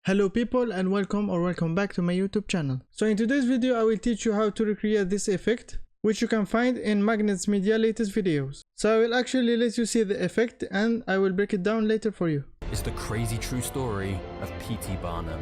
Hello people and welcome back to my YouTube channel. So in today's video I will teach you how to recreate this effect, which you can find in MagnatesMedia latest videos. So I will actually let you see the effect and I will break it down later for you. It's the crazy true story of P.T. Barnum.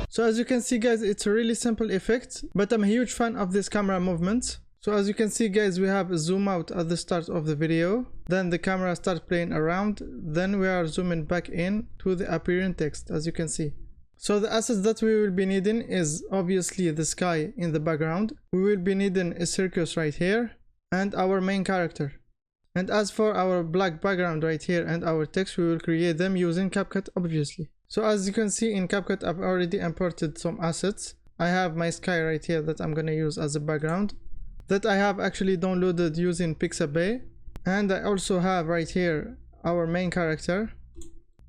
So as you can see guys, it's a really simple effect, but I'm a huge fan of this camera movement. So as you can see guys, we have a zoom out at the start of the video, then the camera starts playing around, then we are zooming back in to the appearing text, as you can see. So the assets that we will be needing is obviously the sky in the background. We will be needing a circus right here and our main character. And as for our black background right here and our text, we will create them using CAPCUT obviously. So as you can see in CAPCUT, I've already imported some assets. I have my sky right here that I'm gonna use as a background, that I have actually downloaded using Pixabay. And I also have right here our main character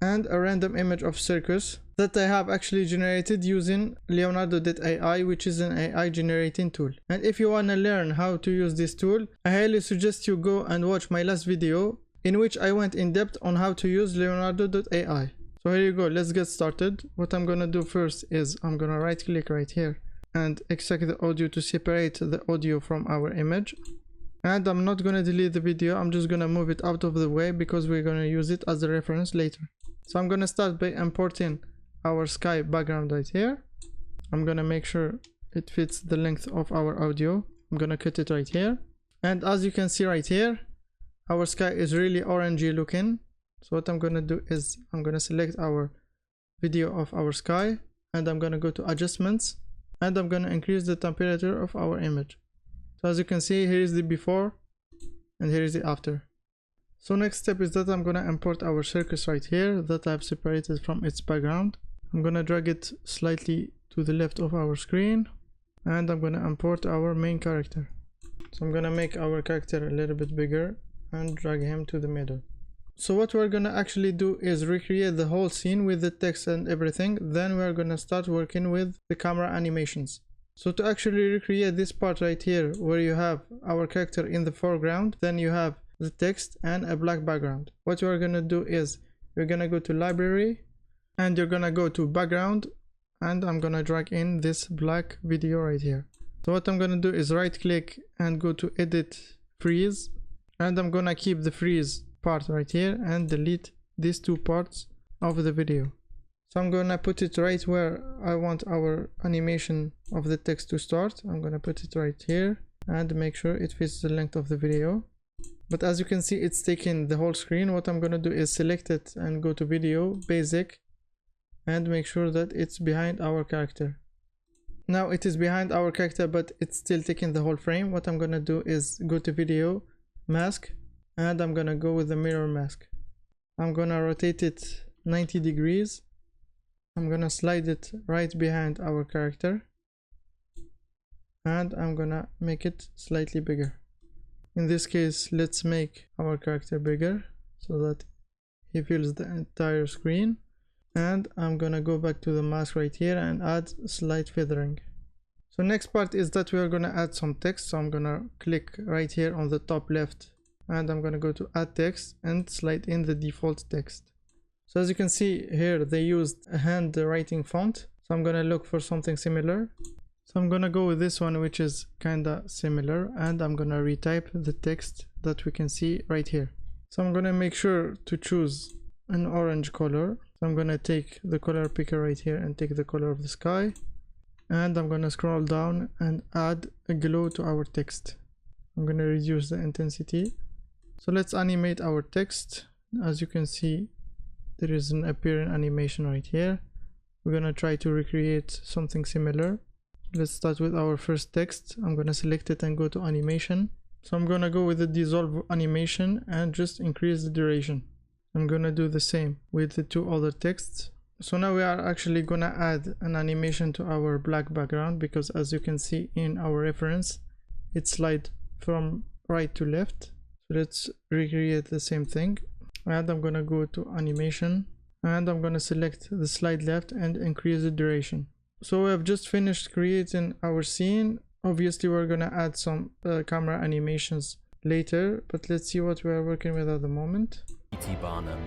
and a random image of circus that I have actually generated using Leonardo.ai, which is an AI generating tool. And if you want to learn how to use this tool, I highly suggest you go and watch my last video in which I went in depth on how to use Leonardo.ai. So here you go, let's get started. What I'm gonna do first is I'm gonna right click right here and extract the audio to separate the audio from our image. And I'm not gonna delete the video, I'm just gonna move it out of the way because we're gonna use it as a reference later. So I'm gonna start by importing our sky background right here. I'm gonna make sure it fits the length of our audio. I'm gonna cut it right here. And as you can see right here, our sky is really orangey looking. So what I'm gonna do is I'm gonna select our video of our sky and I'm gonna go to adjustments and I'm gonna increase the temperature of our image. So as you can see, here is the before and here is the after. So next step is that I'm gonna import our circus right here that I've separated from its background. I'm gonna drag it slightly to the left of our screen and I'm gonna import our main character. So I'm gonna make our character a little bit bigger and drag him to the middle. So what we're gonna actually do is recreate the whole scene with the text and everything. Then we're gonna start working with the camera animations. So to actually recreate this part right here where you have our character in the foreground, then you have the text and a black background. What we're gonna do is you're gonna go to library and you're gonna go to background and I'm gonna drag in this black video right here. So what I'm gonna do is right click and go to edit freeze and I'm gonna keep the freeze part right here and delete these two parts of the video. So I'm gonna put it right where I want our animation of the text to start. I'm gonna put it right here and make sure it fits the length of the video. But as you can see, it's taking the whole screen. What I'm gonna do is select it and go to video, basic, and make sure that it's behind our character. Now it is behind our character, but it's still taking the whole frame. What I'm gonna do is go to video, mask, and I'm gonna go with the mirror mask. I'm gonna rotate it 90 degrees. I'm gonna slide it right behind our character and I'm gonna make it slightly bigger. In this case, let's make our character bigger so that he fills the entire screen. And I'm gonna go back to the mask right here and add slight feathering. So next part is that we are gonna add some text. So I'm gonna click right here on the top left and I'm gonna go to add text and slide in the default text. So as you can see here, they used a handwriting font. So I'm gonna look for something similar. So I'm gonna go with this one, which is kinda similar, and I'm gonna retype the text that we can see right here. So I'm gonna make sure to choose an orange color. So I'm gonna take the color picker right here and take the color of the sky. And I'm gonna scroll down and add a glow to our text. I'm gonna reduce the intensity. So let's animate our text. As you can see, there is an appearing animation right here. We're gonna try to recreate something similar. Let's start with our first text. I'm gonna select it and go to animation. So I'm gonna go with the dissolve animation and just increase the duration. I'm gonna do the same with the two other texts. So now we are actually gonna add an animation to our black background because as you can see in our reference, it slides from right to left. So let's recreate the same thing. And I'm gonna go to animation and I'm gonna select the slide left and increase the duration. So we have just finished creating our scene. Obviously we're gonna add some camera animations later, but let's see what we are working with at the moment. P.T. Barnum.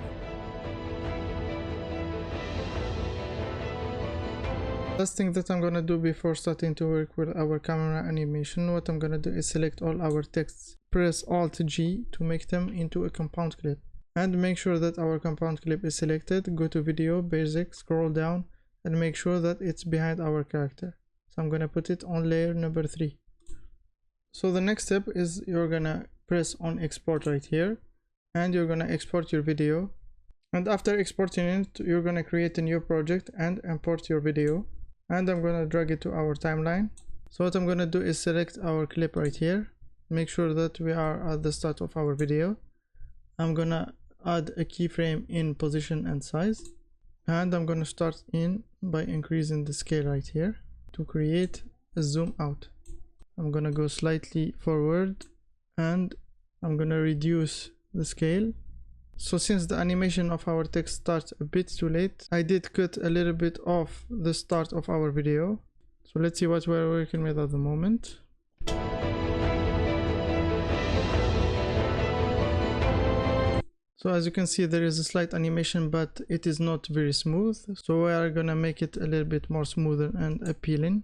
Last thing that I'm gonna do before starting to work with our camera animation, what I'm gonna do is select all our texts, press Alt G to make them into a compound clip, and make sure that our compound clip is selected. Go to video, basic, scroll down, and make sure that it's behind our character. So I'm gonna put it on layer number 3. So the next step is you're gonna press on export right here, and you're gonna export your video, and after exporting it you're gonna create a new project and import your video, and I'm gonna drag it to our timeline. So what I'm gonna do is select our clip right here, make sure that we are at the start of our video. I'm gonna add a keyframe in position and size, and I'm gonna start in by increasing the scale right here to create a zoom out. I'm gonna go slightly forward and I'm gonna reduce the scale. So since the animation of our text starts a bit too late, I did cut a little bit off the start of our video. So let's see what we're working with at the moment. So as you can see, there is a slight animation, but it is not very smooth. So we are gonna make it a little bit more smoother and appealing.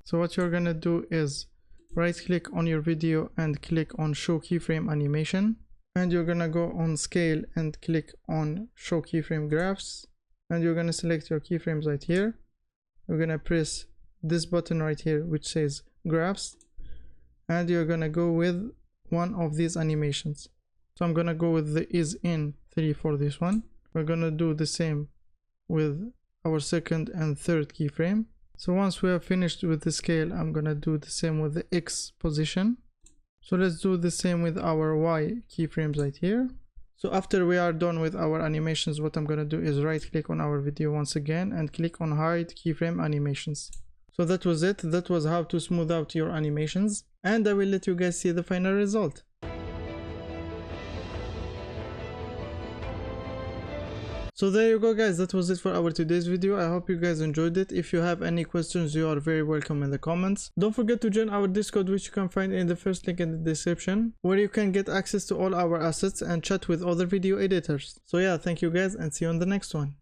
So what you're gonna do is right click on your video and click on show keyframe animation, and you're gonna go on scale and click on show keyframe graphs, and you're gonna select your keyframes right here. You're gonna press this button right here which says graphs, and you're gonna go with one of these animations. So I'm gonna go with the is in 3 for this one. We're gonna do the same with our second and third keyframe. So once we have finished with the scale, I'm gonna do the same with the X position. So let's do the same with our Y keyframes right here. So after we are done with our animations, what I'm gonna do is right click on our video once again and click on hide keyframe animations. So that was it. That was how to smooth out your animations, and I will let you guys see the final result. So there you go guys, that was it for our today's video. I hope you guys enjoyed it. If you have any questions, you are very welcome in the comments. Don't forget to join our Discord, which you can find in the first link in the description, where you can get access to all our assets and chat with other video editors. So yeah, thank you guys and see you on the next one.